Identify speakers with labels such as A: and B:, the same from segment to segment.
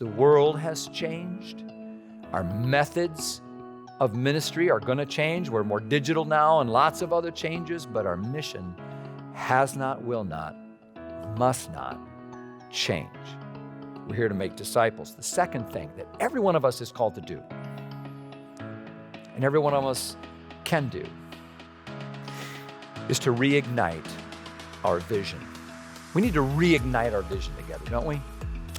A: The world has changed. Our methods of ministry are going to change. We're more digital now and lots of other changes, but our mission has not, will not, must not change. We're here to make disciples. The second thing that every one of us is called to do, and every one of us can do, is to reignite our vision. We need to reignite our vision together, don't we?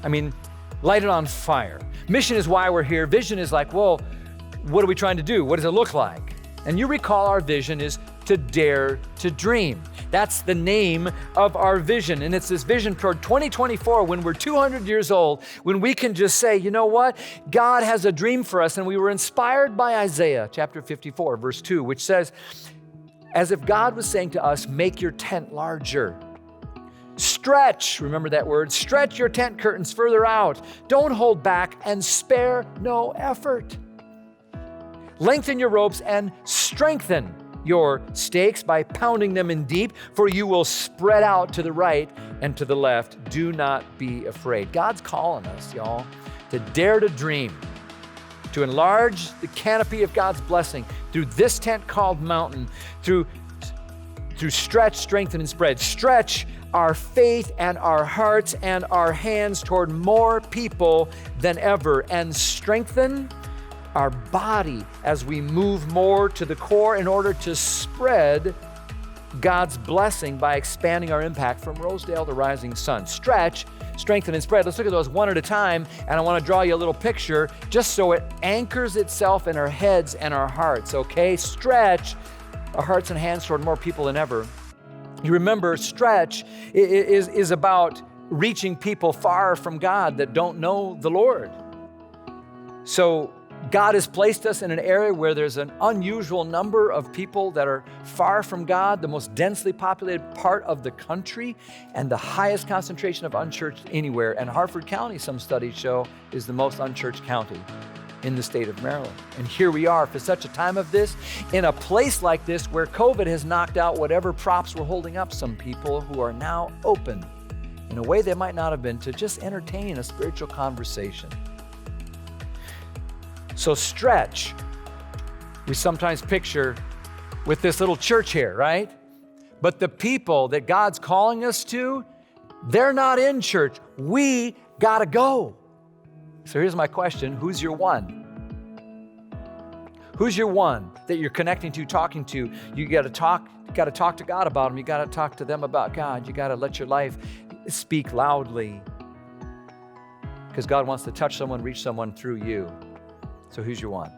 A: I mean, light it on fire. Mission is why we're here. Vision is like, well, what are we trying to do? What does it look like? And you recall our vision is to dare to dream. That's the name of our vision. And it's this vision toward 2024 when we're 200 years old, when we can just say, you know what? God has a dream for us. And we were inspired by Isaiah chapter 54, verse 2, which says, as if God was saying to us, make your tent larger. Stretch, remember that word, stretch your tent curtains further out. Don't hold back and spare no effort. Lengthen your ropes and strengthen your stakes by pounding them in deep, for you will spread out to the right and to the left. Do not be afraid. God's calling us, y'all, to dare to dream, to enlarge the canopy of God's blessing through this tent called mountain, through stretch, strengthen, and spread. Stretch our faith and our hearts and our hands toward more people than ever, and strengthen our body as we move more to the core in order to spread God's blessing by expanding our impact from Rosedale to Rising Sun. Stretch, strengthen, and spread. Let's look at those one at a time, and I want to draw you a little picture just so it anchors itself in our heads and our hearts, okay? Stretch our hearts and hands toward more people than ever. You remember, stretch is about reaching people far from God that don't know the Lord. So God has placed us in an area where there's an unusual number of people that are far from God, the most densely populated part of the country, and the highest concentration of unchurched anywhere. And Harford County, some studies show, is the most unchurched county in the state of Maryland. And here we are for such a time of this, in a place like this where COVID has knocked out whatever props were holding up some people who are now open in a way they might not have been to just entertain a spiritual conversation. So stretch, we sometimes picture with this little church here, right? But the people that God's calling us to, they're not in church. We gotta go. So here's my question, who's your one? Who's your one that you're connecting to, talking to? You gotta talk to God about them. You gotta talk to them about God. You gotta let your life speak loudly, because God wants to touch someone, reach someone through you. So who's your one?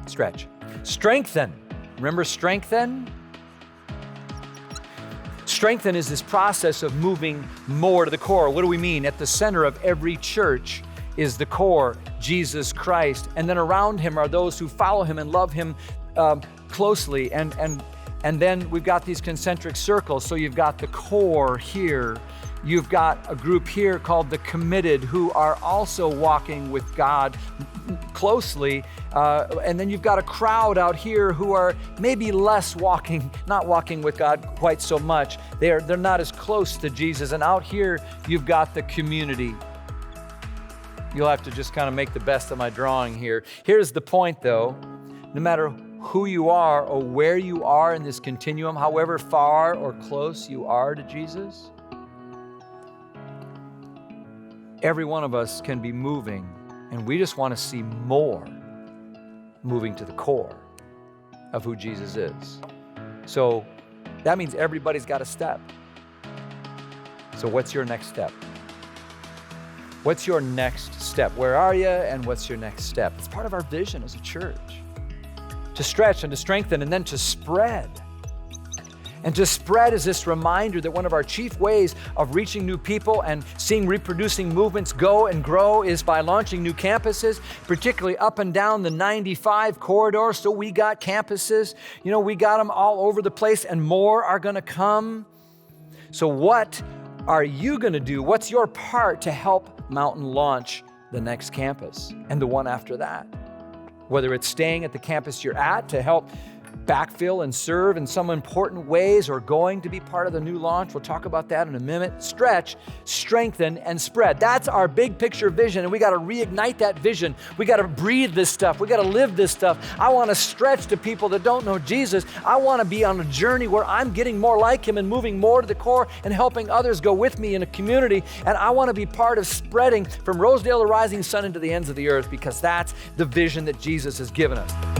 A: Stretch. Strengthen. Remember strengthen? Strengthen is this process of moving more to the core. What do we mean? At the center of every church is the core, Jesus Christ. And then around him are those who follow him and love him closely. And then we've got these concentric circles. So you've got the core here. You've got a group here called the committed, who are also walking with God closely. And then you've got a crowd out here who are maybe less not walking with God quite so much. They're not as close to Jesus. And out here, you've got the community. You'll have to just kind of make the best of my drawing here. Here's the point though, no matter who you are or where you are in this continuum, however far or close you are to Jesus, every one of us can be moving, and we just want to see more moving to the core of who Jesus is. So that means everybody's got a step. So what's your next step? What's your next step? Where are you, and what's your next step? It's part of our vision as a church. To stretch and to strengthen and then to spread. And to spread is this reminder that one of our chief ways of reaching new people and seeing reproducing movements go and grow is by launching new campuses, particularly up and down the 95 corridor. So we got campuses, we got them all over the place, and more are gonna come. So what are you gonna do? What's your part to help Mountain launch the next campus and the one after that? Whether it's staying at the campus you're at to help backfill and serve in some important ways or going to be part of the new launch. We'll talk about that in a minute. Stretch, strengthen, and spread. That's our big picture vision, and we got to reignite that vision. We got to breathe this stuff. We got to live this stuff. I want to stretch to people that don't know Jesus. I want to be on a journey where I'm getting more like him and moving more to the core and helping others go with me in a community. And I want to be part of spreading from Rosedale to Rising Sun into the ends of the earth, because that's the vision that Jesus has given us.